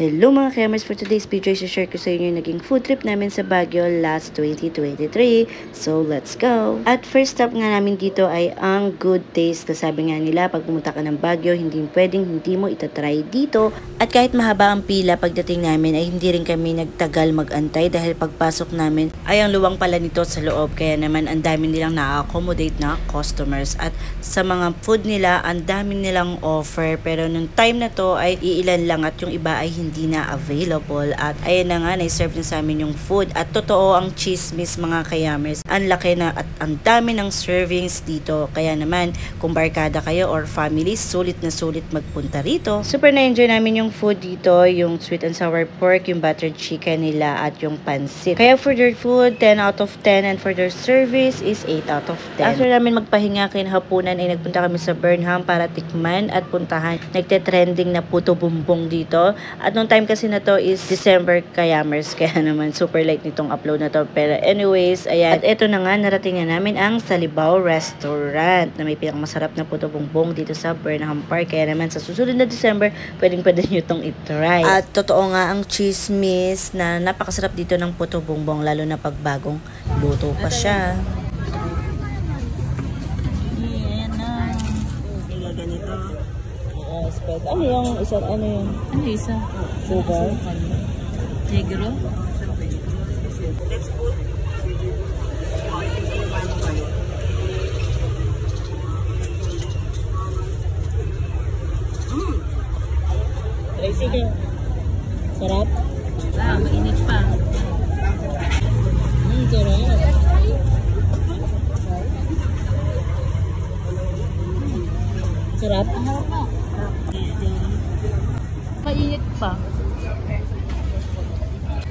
Hello mga Kemers, for today's video, i-share ko sa inyo yung naging food trip namin sa Baguio last 2023. So, let's go! At first stop nga namin dito ay ang Good Taste. Sabi nga nila, pag pumunta ka ng Baguio, hindi pwedeng hindi mo itatry dito. At kahit mahaba ang pila, pagdating namin ay hindi rin kami nagtagal mag-antay dahil pagpasok namin ay ang luwang pala nito sa loob. Kaya naman ang dami nilang na-accommodate na customers. At sa mga food nila, ang dami nilang offer. Pero nung time na to ay iilan lang at yung iba ay hindi na available. At ayan na nga, na-serve na sa amin yung food. At totoo ang chismis mga kayamers. Ang laki na at ang dami ng servings dito. Kaya naman, kung barkada kayo or family, sulit na sulit magpunta rito. Super na-enjoy namin yung food dito. Yung sweet and sour pork, yung buttered chicken nila at yung pansit. Kaya for their food, 10 out of 10. And for their service is 8 out of 10. After namin magpahinga kinahaponan ay nagpunta kami sa Burnham para tikman at puntahan. Nagte-trending na puto bumbong dito. At nung time kasi na to is December kayamers. Kaya naman super late nitong upload na to. Pero anyways, ayan. At eto na nga, narating na namin ang Salibao Restaurant na may pinakamasarap na puto bumbong dito sa Burnham Park. Kaya naman sa susunod na December, pwede nyo itong itry. At totoo nga ang chismis na napakasarap dito ng puto bumbong lalo na pag bagong luto pa siya. Ganito. Spread. Ano yung isa? Ano yung? Ano isa? Sugar? Negro? Let's put Sige. Sarap? Ah, mainit pa. Sarap. Sarap? Ang harap mo. Mainit pa.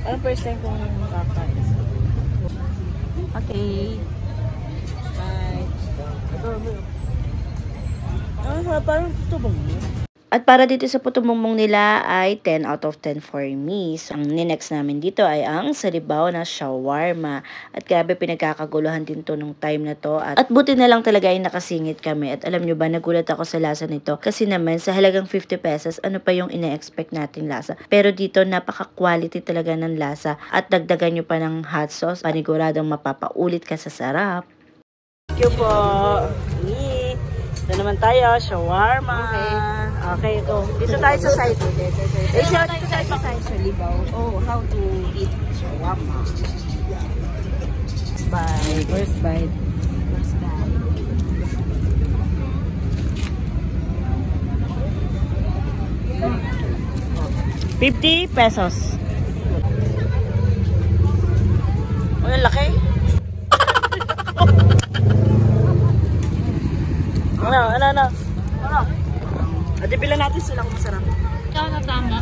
Ano first time kong makakain? Okay. Bye. Parang tubong mo. At para dito sa puto bumbong nila ay 10 out of 10 for me. So, ang next namin dito ay ang Salibao na shawarma. At grabe pinagkakaguluhan din to nung time na to. At buti na lang talaga ay nakasingit kami. At alam nyo ba, nagulat ako sa lasa nito. Kasi naman sa halagang 50 pesos, ano pa yung ina-expect nating lasa. Pero dito napaka-quality talaga ng lasa. At dagdagan nyo pa ng hot sauce. Paniguradong mapapaulit ka sa sarap. Thank you po. Ito naman tayo, shawarma. Okay, ito. Dito tayo sa side. Dito tayo sa side. Salibao. Oh, how to eat shawarma. Bite. First bite. First bite. ₱50. Uy, ang laki. Ano? Ate, bilan natin sila kung masarap. Kaya tama.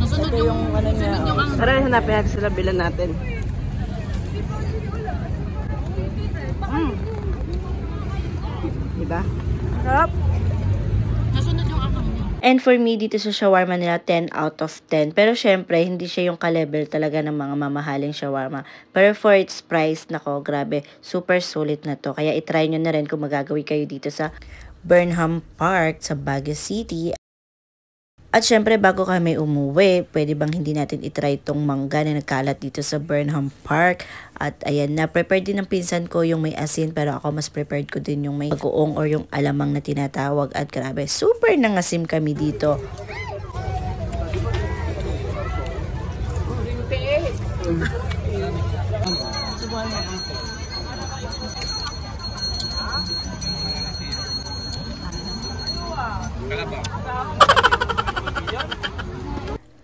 Nasunod Ito yung ano niya. Tara, hanapin natin sila, bilan natin. Diba? Sarap. Nasunod yung akong niya. And for me, dito sa shawarma nila, 10 out of 10. Pero syempre, hindi siya yung ka-level talaga ng mga mamahaling shawarma. Pero for its price, nako, grabe, super solid na to. Kaya itry nyo na rin kung magagawi kayo dito sa Burnham Park sa Baguio City. At syempre, bago kami umuwi, pwede bang hindi natin itry itong mangga na nagkalat dito sa Burnham Park. At ayan na, prepared din ng pinsan ko yung may asin, pero ako mas prepared ko din yung may bagoong or yung alamang na tinatawag. At grabe, super nangasim kami dito.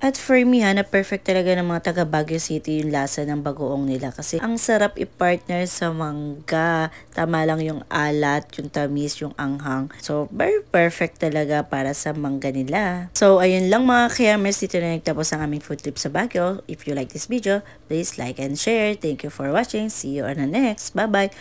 At for me na perfect talaga ng mga taga Baguio City yung lasa ng bagoong nila. Kasi ang sarap i-partner sa mangga. Tama lang yung alat, yung tamis, yung anghang. So, very perfect talaga para sa mangga nila. So, ayun lang mga kayamers. Dito na nagtapos ang aming food trip sa Baguio. If you like this video, please like and share. Thank you for watching. See you on the next. Bye-bye.